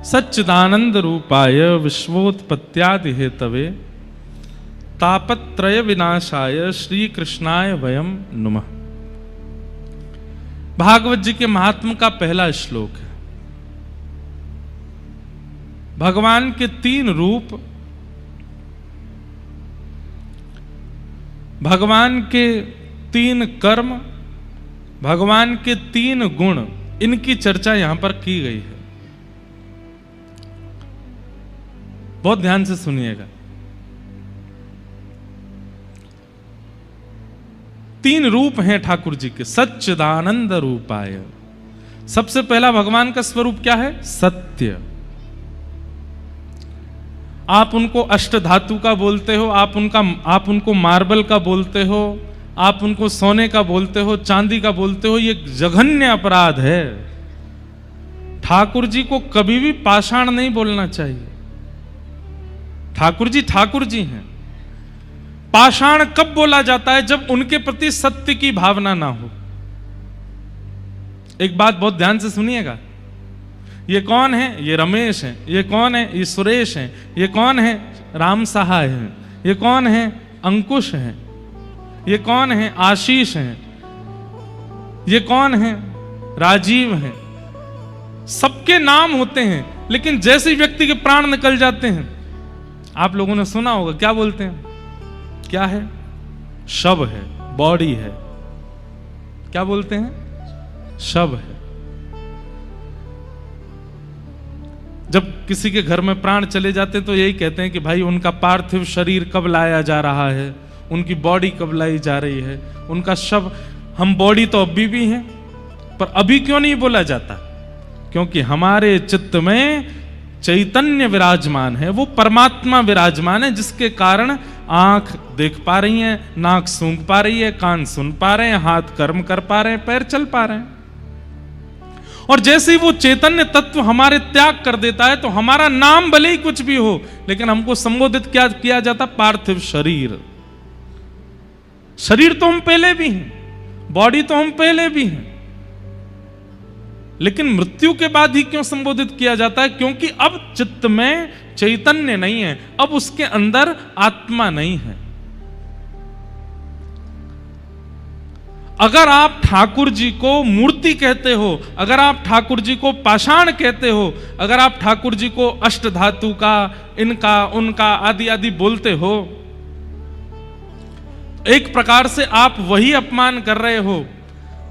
सच्चिदानंद रूपाय विश्वोत्पत्त्यादि Hathaway तापत्रय विनाशाय श्री कृष्णाय वयम नुमः। भागवत जी के महात्म का पहला श्लोक है। भगवान के 3 रूप, भगवान के 3 कर्म, भगवान के 3 गुण, इनकी चर्चा यहां पर की गई है। बहुत ध्यान से सुनिएगा। 3 रूप हैं ठाकुर जी के। सच्चिदानंद रूपाय, सबसे पहला भगवान का स्वरूप क्या है? सत्य। आप उनको अष्ट धातु का बोलते हो, आप उनको मार्बल का बोलते हो, आप उनको सोने का बोलते हो, चांदी का बोलते हो, ये जघन्य अपराध है। ठाकुर जी को कभी भी पाषाण नहीं बोलना चाहिए। ठाकुर जी हैं। पाषाण कब बोला जाता है? जब उनके प्रति सत्य की भावना ना हो। एक बात बहुत ध्यान से सुनिएगा। ये कौन है? ये रमेश हैं। ये कौन है? ये सुरेश हैं। ये कौन है? राम सहाय हैं। ये कौन है? अंकुश हैं। ये कौन है? आशीष हैं। ये कौन है? राजीव हैं। सबके नाम होते हैं, लेकिन जैसे व्यक्ति के प्राण निकल जाते हैं, आप लोगों ने सुना होगा, क्या बोलते हैं? क्या है? शव है, बॉडी है। क्या बोलते हैं? शव है। जब किसी के घर में प्राण चले जाते हैं तो यही कहते हैं कि भाई उनका पार्थिव शरीर कब लाया जा रहा है, उनकी बॉडी कब लाई जा रही है, उनका शव। हम बॉडी तो अभी भी हैं, पर अभी क्यों नहीं बोला जाता? क्योंकि हमारे चित्त में चैतन्य विराजमान है, वो परमात्मा विराजमान है, जिसके कारण आंख देख पा रही है, नाक सूंघ पा रही है, कान सुन पा रहे हैं, हाथ कर्म कर पा रहे हैं, पैर चल पा रहे हैं। और जैसे ही वो चैतन्य तत्व हमारे त्याग कर देता है, तो हमारा नाम भले ही कुछ भी हो, लेकिन हमको संबोधित क्या किया जाता? पार्थिव शरीर। शरीर तो हम पहले भी हैं, बॉडी तो हम पहले भी हैं, लेकिन मृत्यु के बाद ही क्यों संबोधित किया जाता है? क्योंकि अब चित्त में चैतन्य नहीं है, अब उसके अंदर आत्मा नहीं है। अगर आप ठाकुर जी को मूर्ति कहते हो, अगर आप ठाकुर जी को पाषाण कहते हो, अगर आप ठाकुर जी को अष्ट धातु का, इनका उनका आदि आदि बोलते हो, एक प्रकार से आप वही अपमान कर रहे हो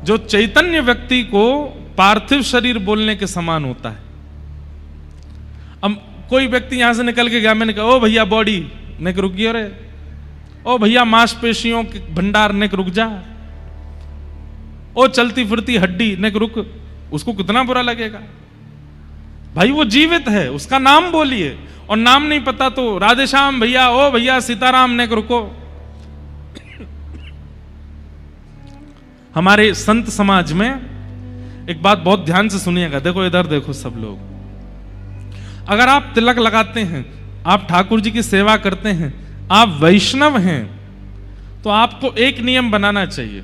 जो चैतन्य व्यक्ति को पार्थिव शरीर बोलने के समान होता है। अब कोई व्यक्ति यहां से निकल के गया, मैंने कहा ओ भैया बॉडी, ने रुकिए रे, ओ भैया मांसपेशियों के भंडार, ने रुक जा, ओ चलती फिरती हड्डी, ने रुक। उसको कितना बुरा लगेगा? भाई वो जीवित है, उसका नाम बोलिए। और नाम नहीं पता तो राधे श्याम भैया, ओ भैया सीताराम, ने रुको। हमारे संत समाज में एक बात बहुत ध्यान से सुनिएगा। देखो इधर देखो सब लोग। अगर आप तिलक लगाते हैं, आप ठाकुर जी की सेवा करते हैं, आप वैष्णव हैं, तो आपको एक नियम बनाना चाहिए।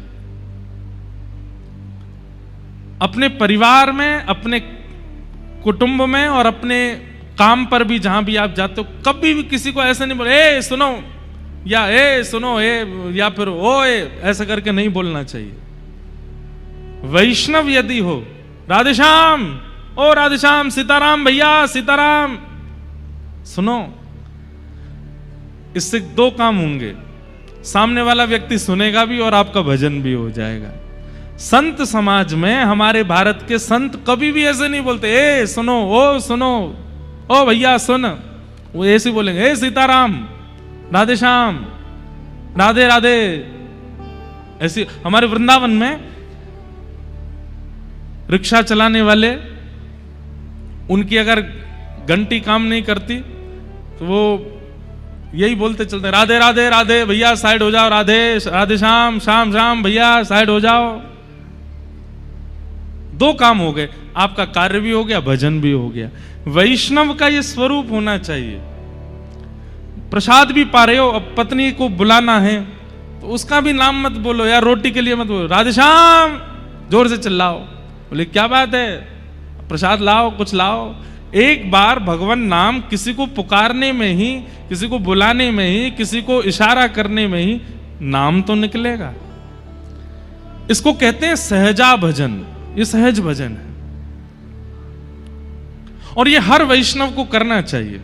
अपने परिवार में, अपने कुटुंब में और अपने काम पर भी, जहां भी आप जाते हो, कभी भी किसी को ऐसा नहीं बोले ए सुनो, या ए सुनो, ए, या फिर ओ ए, ऐसा करके नहीं बोलना चाहिए। वैष्णव यदि हो, राधेश्याम, ओ राधेश्याम, सीताराम भैया सीताराम, सुनो। इससे 2 काम होंगे, सामने वाला व्यक्ति सुनेगा भी और आपका भजन भी हो जाएगा। संत समाज में, हमारे भारत के संत कभी भी ऐसे नहीं बोलते ए सुनो, ओ सुनो, ओ भैया सुन। वो ऐसे बोलेंगे ए सीताराम, राधेश्याम, राधे राधे। ऐसी हमारे वृंदावन में रिक्शा चलाने वाले, उनकी अगर घंटी काम नहीं करती तो वो यही बोलते चलते राधे राधे राधे भैया साइड हो जाओ, राधे राधे श्याम श्याम श्याम भैया साइड हो जाओ। 2 काम हो गए, आपका कार्य भी हो गया, भजन भी हो गया। वैष्णव का ये स्वरूप होना चाहिए। प्रसाद भी पा रहे हो, अब पत्नी को बुलाना है तो उसका भी नाम मत बोलो यार, रोटी के लिए मत बोलो राधेश्याम, जोर से चिल्लाओ। बोले क्या बात है, प्रसाद लाओ, कुछ लाओ। एक बार भगवान नाम किसी को पुकारने में ही, किसी को बुलाने में ही, किसी को इशारा करने में ही नाम तो निकलेगा। इसको कहते हैं सहजा भजन। ये सहज भजन है और ये हर वैष्णव को करना चाहिए।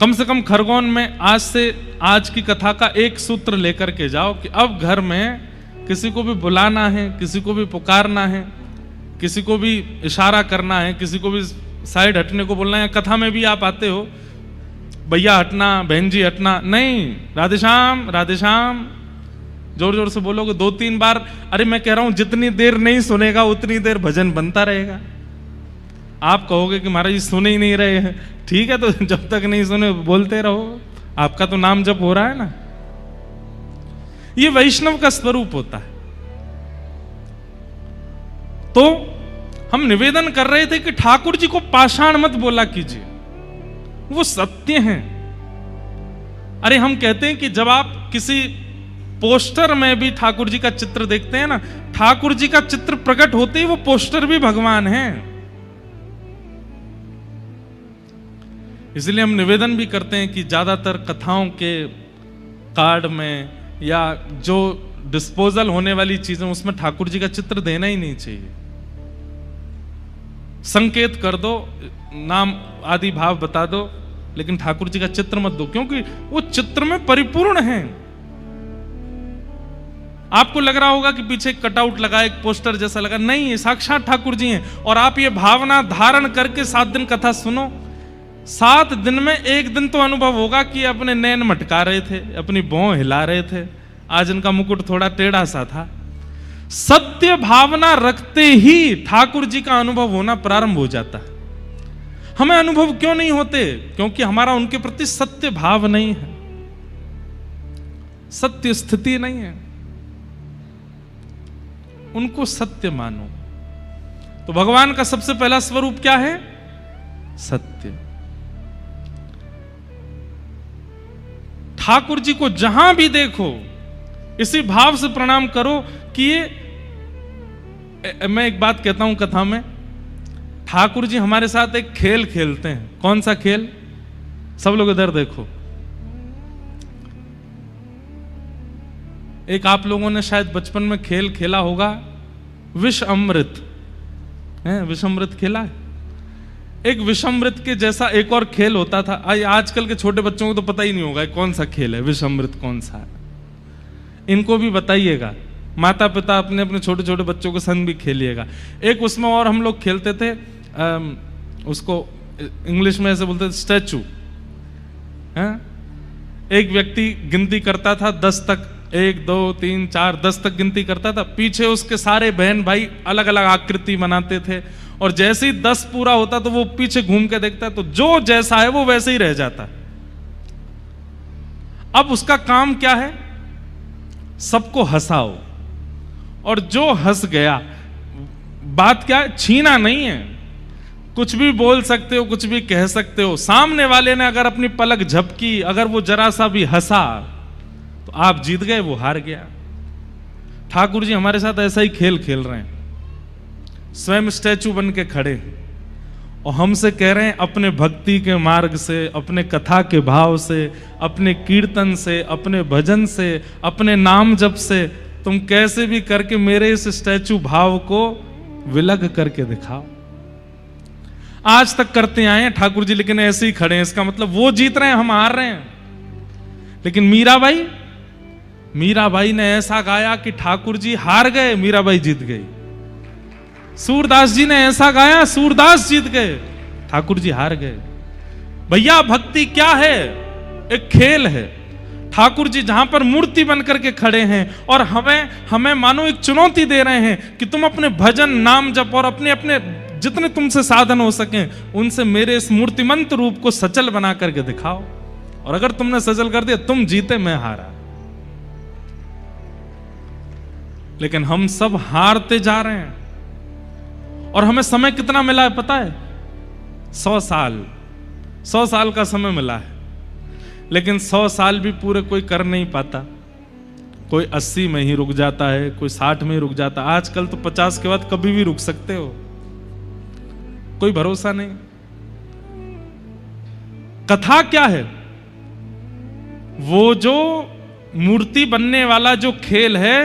कम से कम खरगोन में आज की कथा का एक सूत्र लेकर के जाओ कि अब घर में किसी को भी बुलाना है, किसी को भी पुकारना है, किसी को भी इशारा करना है, किसी को भी साइड हटने को बोलना है। कथा में भी आप आते हो, भैया हटना, बहन जी हटना, नहीं, राधेश्याम राधेश्याम जोर जोर से बोलोगे 2-3 बार। अरे मैं कह रहा हूं जितनी देर नहीं सुनेगा उतनी देर भजन बनता रहेगा। आप कहोगे कि महाराज जी सुने ही नहीं रहे हैं, ठीक है, तो जब तक नहीं सुने बोलते रहो, आपका तो नाम जप हो रहा है ना। ये वैष्णव का स्वरूप होता है। तो हम निवेदन कर रहे थे कि ठाकुर जी को पाषाण मत बोला कीजिए, वो सत्य हैं। अरे हम कहते हैं कि जब आप किसी पोस्टर में भी ठाकुर जी का चित्र देखते हैं ना, ठाकुर जी का चित्र प्रकट होते ही वो पोस्टर भी भगवान है। इसलिए हम निवेदन भी करते हैं कि ज्यादातर कथाओं के कार्ड में या जो डिस्पोजल होने वाली चीजें उसमें ठाकुर जी का चित्र देना ही नहीं चाहिए। संकेत कर दो, नाम आदि भाव बता दो, लेकिन ठाकुर जी का चित्र मत दो, क्योंकि वो चित्र में परिपूर्ण है। आपको लग रहा होगा कि पीछे एक कटआउट लगा, एक पोस्टर जैसा लगा, नहीं, साक्षात ठाकुर जी हैं। और आप ये भावना धारण करके 7 दिन कथा सुनो, 7 दिन में एक दिन तो अनुभव होगा कि अपने नैन मटका रहे थे, अपनी भौं हिला रहे थे, आज इनका मुकुट थोड़ा टेढ़ा सा था। सत्य भावना रखते ही ठाकुर जी का अनुभव होना प्रारंभ हो जाता है। हमें अनुभव क्यों नहीं होते? क्योंकि हमारा उनके प्रति सत्य भाव नहीं है, सत्य स्थिति नहीं है। उनको सत्य मानो। तो भगवान का सबसे पहला स्वरूप क्या है? सत्य। ठाकुर जी को जहां भी देखो इसी भाव से प्रणाम करो कि ये, मैं एक बात कहता हूं कथा में, ठाकुर जी हमारे साथ एक खेल खेलते हैं। कौन सा खेल? सब लोग इधर देखो। एक आप लोगों ने शायद बचपन में खेल खेला होगा, विष अमृत है, विष अमृत खेला है। एक विष अमृत के जैसा एक और खेल होता था। आजकल के छोटे बच्चों को तो पता ही नहीं होगा कौन सा खेल है, विष अमृत कौन सा है। इनको भी बताइएगा, माता पिता अपने अपने छोटे छोटे बच्चों के संग भी खेलिएगा। एक उसमें और हम लोग खेलते थे, उसको इंग्लिश में ऐसे बोलते थे स्टैचू। एक व्यक्ति गिनती करता था 10 तक, 1 2 3 4 10 तक गिनती करता था। पीछे उसके सारे बहन भाई अलग अलग आकृति बनाते थे, और जैसे ही 10 पूरा होता तो वो पीछे घूम के देखता, तो जो जैसा है वो वैसे ही रह जाता। अब उसका काम क्या है? सबको हंसाओ, और जो हंस गया, बात क्या है? छीना नहीं है, कुछ भी बोल सकते हो, कुछ भी कह सकते हो। सामने वाले ने अगर अपनी पलक झपकी, अगर वो जरा सा भी हंसा, तो आप जीत गए, वो हार गया। ठाकुर जी हमारे साथ ऐसा ही खेल खेल रहे हैं, स्वयं स्टैचू बन के खड़े हैं और हमसे कह रहे हैं अपने भक्ति के मार्ग से, अपने कथा के भाव से, अपने कीर्तन से, अपने भजन से, अपने नाम जप से तुम कैसे भी करके मेरे इस स्टैचू भाव को विलग करके दिखाओ। आज तक करते आए हैं ठाकुर जी, लेकिन ऐसे ही खड़े हैं। इसका मतलब वो जीत रहे हैं, हम हार रहे हैं। लेकिन मीराबाई ने ऐसा गाया कि ठाकुर जी हार गए, मीराबाई जीत गई। सूरदास जी ने ऐसा गाया, सूरदास जीत गए, ठाकुर जी हार गए। भैया भक्ति क्या है? एक खेल है। ठाकुर जी जहां पर मूर्ति बनकर के खड़े हैं और हमें मानो एक चुनौती दे रहे हैं कि तुम अपने भजन, नाम जप और अपने अपने जितने तुमसे साधन हो सके उनसे मेरे इस मूर्तिमंत रूप को सचल बना करके दिखाओ। और अगर तुमने सचल कर दिया, तुम जीते, मैं हारा। लेकिन हम सब हारते जा रहे हैं। और हमें समय कितना मिला है पता है? 100 साल। 100 साल का समय मिला है, लेकिन 100 साल भी पूरे कोई कर नहीं पाता। कोई 80 में ही रुक जाता है, कोई 60 में ही रुक जाता है। आजकल तो 50 के बाद कभी भी रुक सकते हो। कोई भरोसा नहीं। कथा क्या है? वो जो मूर्ति बनने वाला जो खेल है,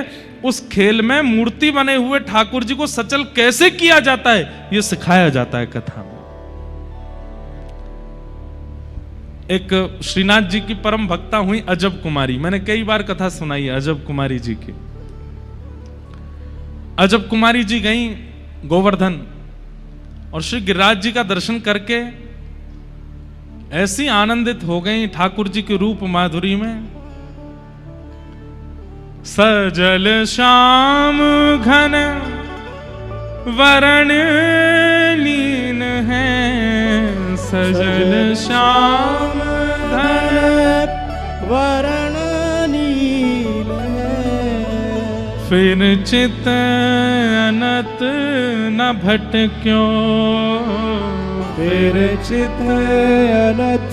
उस खेल में मूर्ति बने हुए ठाकुर जी को सचल कैसे किया जाता है, यह सिखाया जाता है कथा में। एक श्रीनाथ जी की परम भक्ता हुई अजब कुमारी, मैंने कई बार कथा सुनाई है अजब कुमारी जी की। अजब कुमारी जी गई गोवर्धन और श्री गिरिराज जी का दर्शन करके ऐसी आनंदित हो गई ठाकुर जी के रूप माधुरी में। सजल श्याम घन वरण लीन है, सजल श्याम घन वरण नील है, फिर चित अनत न भटक्यो, फिर चित अनत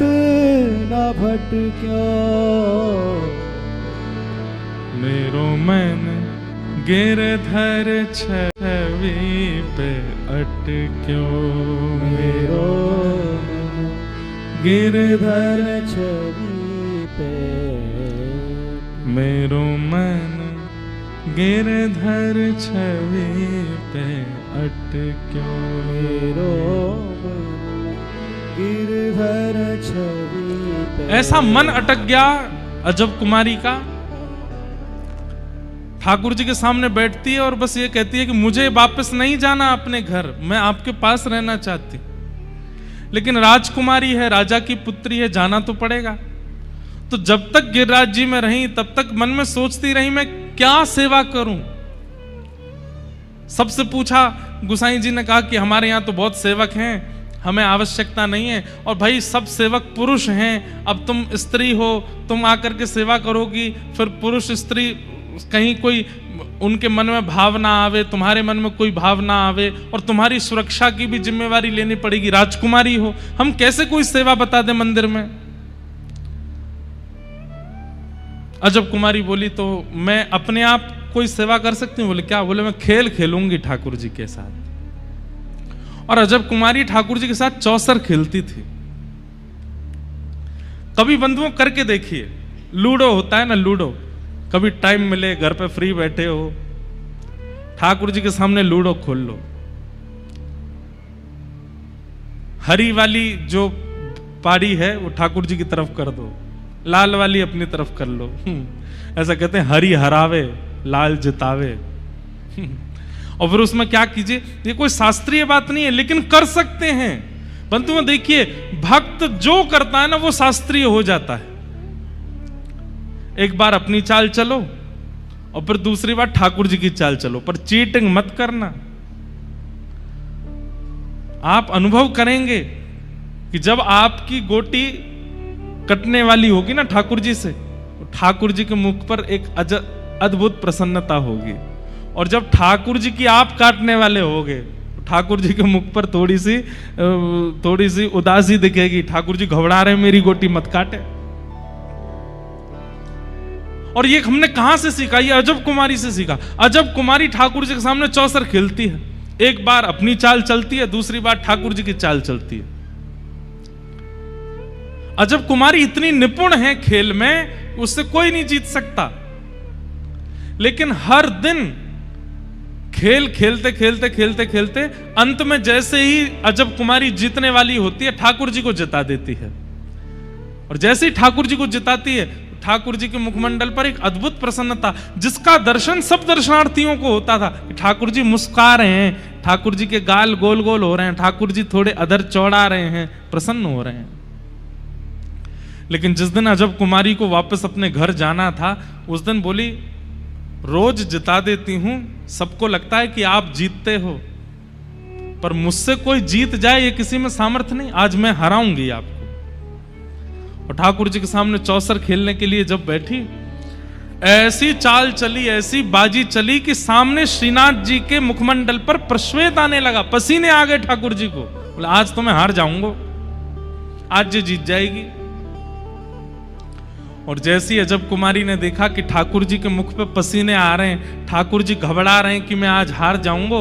न भटक्यो, मेरो मन गिरधर छवि पे अटक्यो, मेरो गिरधर छवि पे, मेरो मन गिरधर छवि पे अटक्यो, मेरो गिरधर छवि पे। ऐसा मन अटक गया अजब कुमारी का। ठाकुर जी के सामने बैठती है और बस ये कहती है कि मुझे वापस नहीं जाना अपने घर, मैं आपके पास रहना चाहती। लेकिन राजकुमारी है, राजा की पुत्री है, जाना तो पड़ेगा। तो जब तक गिरिराज जी में रही तब तक मन में सोचती रही मैं क्या सेवा करूं। सबसे पूछा, गुसाई जी ने कहा कि हमारे यहाँ तो बहुत सेवक हैं, हमें आवश्यकता नहीं है। और भाई सब सेवक पुरुष हैं, अब तुम स्त्री हो, तुम आकर के सेवा करोगी, फिर पुरुष स्त्री कहीं कोई उनके मन में भाव ना आवे, तुम्हारे मन में कोई भाव ना आवे, और तुम्हारी सुरक्षा की भी जिम्मेवारी लेनी पड़ेगी। राजकुमारी हो, हम कैसे कोई सेवा बता दे मंदिर में। अजब कुमारी बोली तो मैं अपने आप कोई सेवा कर सकती हूँ। बोले क्या? बोले मैं खेल खेलूंगी ठाकुर जी के साथ। और अजब कुमारी ठाकुर जी के साथ चौसर खेलती थी। कभी बंधुओं करके देखिए, लूडो होता है ना, लूडो, कभी टाइम मिले, घर पे फ्री बैठे हो, ठाकुर जी के सामने लूडो खोल लो। हरी वाली जो पारी है वो ठाकुर जी की तरफ कर दो, लाल वाली अपनी तरफ कर लो। ऐसा कहते हैं हरी हरावे लाल जितावे। और फिर उसमें क्या कीजिए, ये कोई शास्त्रीय बात नहीं है लेकिन कर सकते हैं। बंधुओं देखिए, भक्त जो करता है ना वो शास्त्रीय हो जाता है। एक बार अपनी चाल चलो और फिर दूसरी बार ठाकुर जी की चाल चलो, पर चीटिंग मत करना। आप अनुभव करेंगे कि जब आपकी गोटी कटने वाली होगी ना ठाकुर जी से, तो ठाकुर जी के मुख पर एक अद्भुत प्रसन्नता होगी। और जब ठाकुर जी की आप काटने वाले होगे, तो ठाकुर जी के मुख पर थोड़ी सी उदासी दिखेगी। ठाकुर जी घबरा रहे, मेरी गोटी मत काटे। और ये हमने कहां से सीखा? ये अजब कुमारी से सीखा। अजब कुमारी ठाकुर जी के सामने चौसर खेलती है, एक बार अपनी चाल चलती है, दूसरी बार ठाकुर जी की चाल चलती है। अजब कुमारी इतनी निपुण है खेल में, उससे कोई नहीं जीत सकता। लेकिन हर दिन खेल खेलते खेलते खेलते खेलते अंत में जैसे ही अजब कुमारी जीतने वाली होती है, ठाकुर जी को जिता देती है। और जैसे ही ठाकुर जी को जिताती है, ठाकुर जी के मुखमंडल पर एक अद्भुत प्रसन्नता, जिसका दर्शन सब दर्शनार्थियों को होता था। ठाकुर जी मुस्कुरा रहे हैं, ठाकुर जी के गाल गोल गोल हो रहे हैं, ठाकुर जी थोड़े अधर चौड़ा रहे हैं, प्रसन्न हो रहे हैं। लेकिन जिस दिन अजब कुमारी को वापस अपने घर जाना था, उस दिन बोली रोज जिता देती हूं, सबको लगता है कि आप जीतते हो, पर मुझसे कोई जीत जाए ये किसी में सामर्थ्य नहीं, आज मैं हराऊंगी आपको। और ठाकुर जी के सामने चौसर खेलने के लिए जब बैठी, ऐसी चाल चली, ऐसी बाजी चली कि सामने श्रीनाथ जी के मुखमंडल पर प्रश्वेत आने लगा, पसीने आ गए ठाकुर जी को। बोले आज तो मैं हार जाऊंगा, आज ये जीत जाएगी। और जैसी अजब कुमारी ने देखा कि ठाकुर जी के मुख पे पसीने आ रहे हैं, ठाकुर जी घबरा रहे हैं कि मैं आज हार जाऊंगा,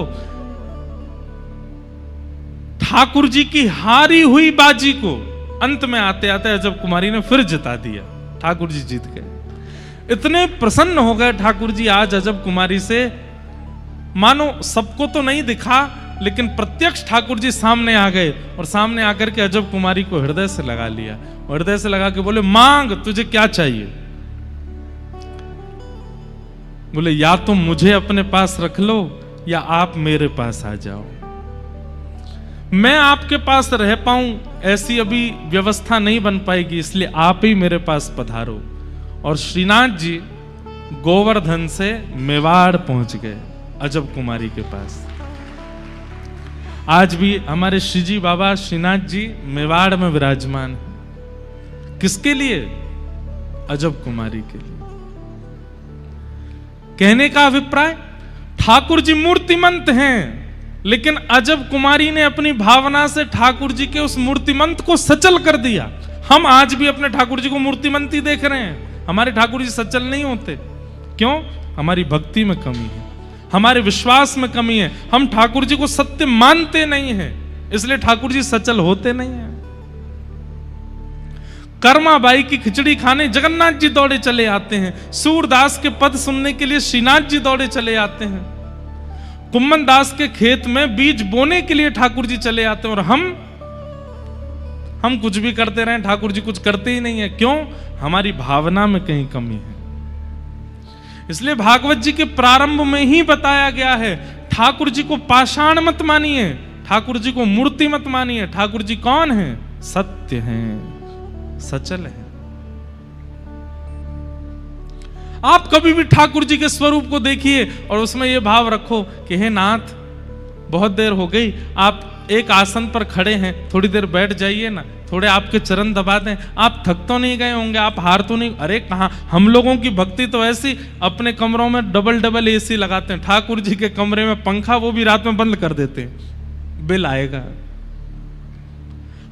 ठाकुर जी की हारी हुई बाजी को अंत में आते आते अजब कुमारी ने फिर जिता दिया। ठाकुर जी जीत गए। इतने प्रसन्न हो गए ठाकुर जी आज अजब कुमारी से, मानो सबको तो नहीं दिखा लेकिन प्रत्यक्ष ठाकुर जी सामने आ गए और सामने आकर के अजब कुमारी को हृदय से लगा लिया। हृदय से लगा के बोले, मांग, तुझे क्या चाहिए? बोले, या तो मुझे अपने पास रख लो या आप मेरे पास आ जाओ। मैं आपके पास रह पाऊं ऐसी अभी व्यवस्था नहीं बन पाएगी, इसलिए आप ही मेरे पास पधारो। और श्रीनाथ जी गोवर्धन से मेवाड़ पहुंच गए अजब कुमारी के पास। आज भी हमारे श्रीजी बाबा श्रीनाथ जी मेवाड़ में विराजमान है। किसके लिए? अजब कुमारी के लिए। कहने का अभिप्राय, ठाकुर जी मूर्तिमंत हैं, लेकिन अजब कुमारी ने अपनी भावना से ठाकुर जी के उस मूर्तिमंत को सचल कर दिया। हम आज भी अपने ठाकुर जी को मूर्तिमंत ही देख रहे हैं, हमारे ठाकुर जी सचल नहीं होते। क्यों? हमारी भक्ति में कमी है, हमारे विश्वास में कमी है, हम ठाकुर जी को सत्य मानते नहीं हैं, इसलिए ठाकुर जी सचल होते नहीं हैं। कर्माबाई की खिचड़ी खाने जगन्नाथ जी दौड़े चले आते हैं, सूरदास के पद सुनने के लिए श्रीनाथ जी दौड़े चले आते हैं, कुम्मन दास के खेत में बीज बोने के लिए ठाकुर जी चले आते हैं। और हम कुछ भी करते रहे, ठाकुर जी कुछ करते ही नहीं है। क्यों? हमारी भावना में कहीं कमी है। इसलिए भागवत जी के प्रारंभ में ही बताया गया है, ठाकुर जी को पाषाण मत मानिए, ठाकुर जी को मूर्ति मत मानिए। ठाकुर जी कौन है? सत्य हैं, सचल है। आप कभी भी ठाकुर जी के स्वरूप को देखिए और उसमें यह भाव रखो कि हे नाथ, बहुत देर हो गई, आप एक आसन पर खड़े हैं, थोड़ी देर बैठ जाइए ना, थोड़े आपके चरण दबा दें। आप थक तो नहीं गए होंगे, आप हार तो नहीं? अरे कहां, हम लोगों की भक्ति तो ऐसी, अपने कमरों में डबल डबल एसी लगाते हैं, ठाकुर जी के कमरे में पंखा वो भी रात में बंद कर देते हैं, बिल आएगा।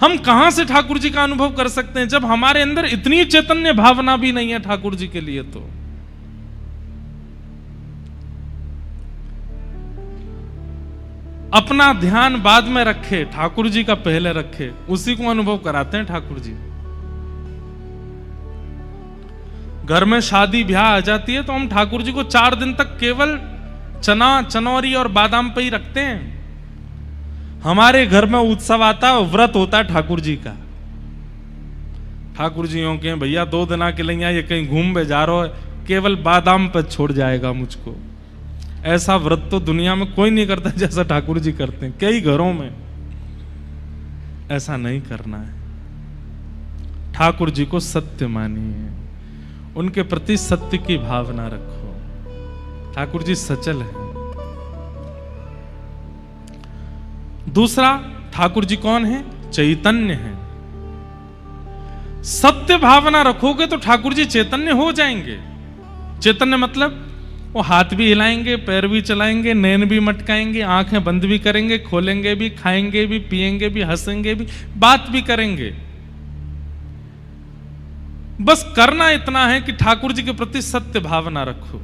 हम कहां से ठाकुर जी का अनुभव कर सकते हैं जब हमारे अंदर इतनी चैतन्य भावना भी नहीं है ठाकुर जी के लिए? तो अपना ध्यान बाद में रखे, ठाकुर जी का पहले रखे, उसी को अनुभव कराते हैं ठाकुर जी। घर में शादी ब्याह आ जाती है तो हम ठाकुर जी को 4 दिन तक केवल चना, चनौरी और बादाम पे ही रखते हैं। हमारे घर में उत्सव आता है, व्रत होता है ठाकुर जी का। ठाकुर जी यूं कहें, भैया 2 दिन के लिए ये कहीं घूम में जा रहा है, केवल बादाम पर छोड़ जाएगा मुझको। ऐसा व्रत तो दुनिया में कोई नहीं करता जैसा ठाकुर जी करते हैं। कई घरों में ऐसा नहीं करना है। ठाकुर जी को सत्य मानिए, उनके प्रति सत्य की भावना रखो। ठाकुर जी सचल है। दूसरा, ठाकुर जी कौन है? चैतन्य है। सत्य भावना रखोगे तो ठाकुर जी चैतन्य हो जाएंगे। चैतन्य मतलब वो हाथ भी हिलाएंगे, पैर भी चलाएंगे, नैन भी मटकाएंगे, आंखें बंद भी करेंगे, खोलेंगे भी, खाएंगे भी, पिएंगे भी, हंसेंगे भी, बात भी करेंगे। बस करना इतना है कि ठाकुर जी के प्रति सत्य भावना रखो।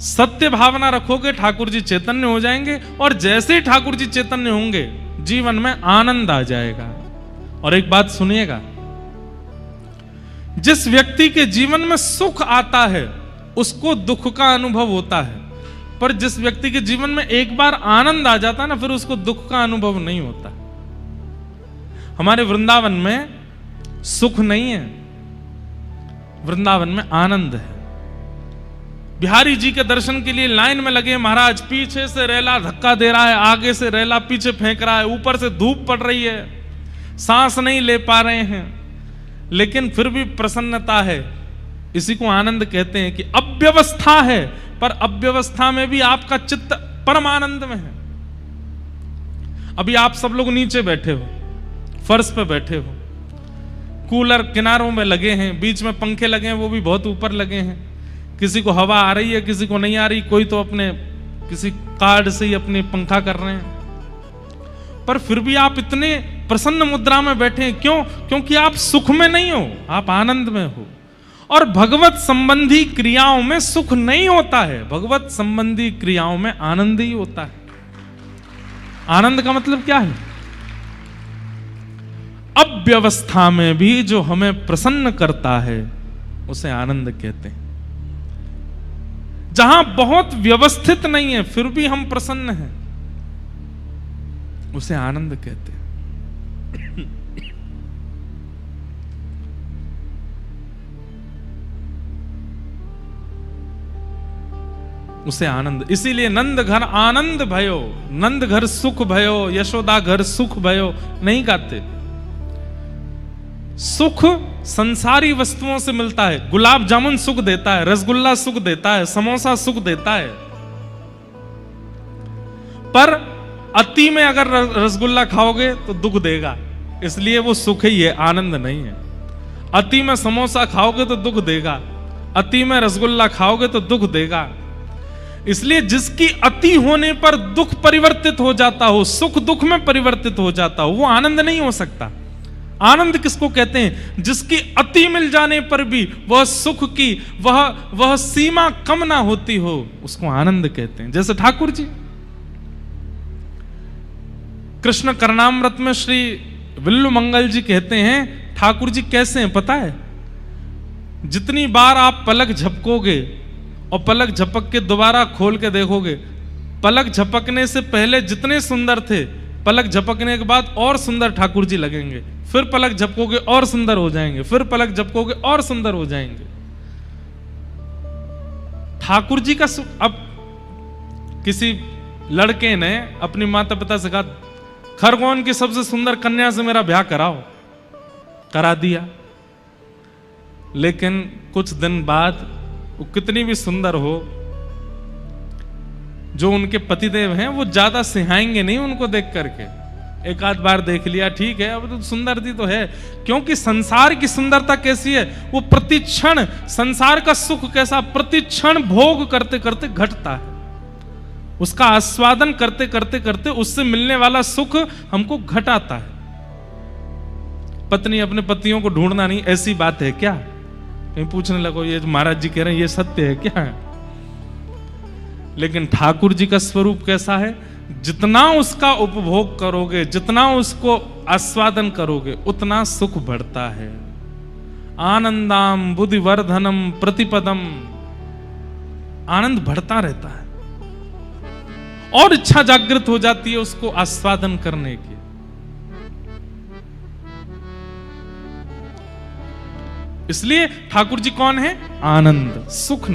सत्य भावना रखोगे, ठाकुर जी चैतन्य हो जाएंगे। और जैसे ही ठाकुर जी चैतन्य होंगे, जीवन में आनंद आ जाएगा। और एक बात सुनिएगा, जिस व्यक्ति के जीवन में सुख आता है उसको दुख का अनुभव होता है, पर जिस व्यक्ति के जीवन में एक बार आनंद आ जाता है ना, फिर उसको दुख का अनुभव नहीं होता। हमारे वृंदावन में सुख नहीं है, वृंदावन में आनंद है। बिहारी जी के दर्शन के लिए लाइन में लगे महाराज, पीछे से रेला धक्का दे रहा है, आगे से रेला पीछे फेंक रहा है, ऊपर से धूप पड़ रही है, सांस नहीं ले पा रहे हैं, लेकिन फिर भी प्रसन्नता है। इसी को आनंद कहते हैं कि अव्यवस्था है, पर अव्यवस्था में भी आपका चित्त परम आनंद में है। अभी आप सब लोग नीचे बैठे हो, फर्श पे बैठे हो, कूलर किनारों में लगे हैं, बीच में पंखे लगे हैं, वो भी बहुत ऊपर लगे हैं। किसी को हवा आ रही है, किसी को नहीं आ रही, कोई तो अपने किसी कार्ड से ही अपने पंखा कर रहे हैं, पर फिर भी आप इतने प्रसन्न मुद्रा में बैठे हैं। क्यों? क्योंकि आप सुख में नहीं हो, आप आनंद में हो। और भगवत संबंधी क्रियाओं में सुख नहीं होता है, भगवत संबंधी क्रियाओं में आनंद ही होता है। आनंद का मतलब क्या है? अव्यवस्था में भी जो हमें प्रसन्न करता है उसे आनंद कहते हैं। जहां बहुत व्यवस्थित नहीं है फिर भी हम प्रसन्न हैं, उसे आनंद कहते हैं। उसे आनंद, इसीलिए नंद घर आनंद भयो, नंद घर सुख भयो, यशोदा घर सुख भयो नहीं गाते। सुख संसारी वस्तुओं से मिलता है। गुलाब जामुन सुख देता है, रसगुल्ला सुख देता है, समोसा सुख देता है, पर अति में अगर रसगुल्ला खाओगे तो दुख देगा, इसलिए वो सुख ही है, आनंद नहीं है। अति में समोसा खाओगे तो दुख देगा, अति में रसगुल्ला खाओगे तो दुख देगा। इसलिए जिसकी अति होने पर दुख परिवर्तित हो जाता हो, सुख दुख में परिवर्तित हो जाता हो, वो आनंद नहीं हो सकता। आनंद किसको कहते हैं? जिसकी अति मिल जाने पर भी वह सुख की वह सीमा कम ना होती हो, उसको आनंद कहते हैं। जैसे ठाकुर जी कृष्ण करणामृत में श्री विल्लु मंगल जी कहते हैं ठाकुर जी कैसे हैं पता है? जितनी बार आप पलक झपकोगे और पलक झपक के दोबारा खोल के देखोगे, पलक झपकने से पहले जितने सुंदर थे, पलक झपकने के बाद और सुंदर ठाकुर जी लगेंगे, फिर पलक झपकोगे और सुंदर हो जाएंगे, फिर पलक झपकोगे और सुंदर हो जाएंगे। ठाकुर जी का सुख। अब किसी लड़के ने अपनी माता पिता से कहा खरगोन की सबसे सुंदर कन्या से मेरा ब्याह कराओ, करा दिया। लेकिन कुछ दिन बाद वो कितनी भी सुंदर हो, जो उनके पतिदेव हैं वो ज्यादा सिहाएंगे नहीं उनको देख करके। एक आध बार देख लिया ठीक है, अब तो सुंदरती तो है, क्योंकि संसार की सुंदरता कैसी है, वो प्रतिक्षण, संसार का सुख कैसा, प्रतिक्षण भोग करते करते घटता है। उसका आस्वादन करते करते करते उससे मिलने वाला सुख हमको घटाता है। पत्नी अपने पतियों को ढूंढना नहीं, ऐसी बात है क्या? कहीं पूछने लगो ये जो महाराज जी कह रहे हैं ये सत्य है क्या? लेकिन ठाकुर जी का स्वरूप कैसा है? जितना उसका उपभोग करोगे, जितना उसको आस्वादन करोगे, उतना सुख बढ़ता है। आनंदाम बुद्धिवर्धनम प्रतिपदम, आनंद बढ़ता रहता है और इच्छा जागृत हो जाती है उसको आस्वादन करने की। इसलिए ठाकुर जी कौन है? आनंद, सुख।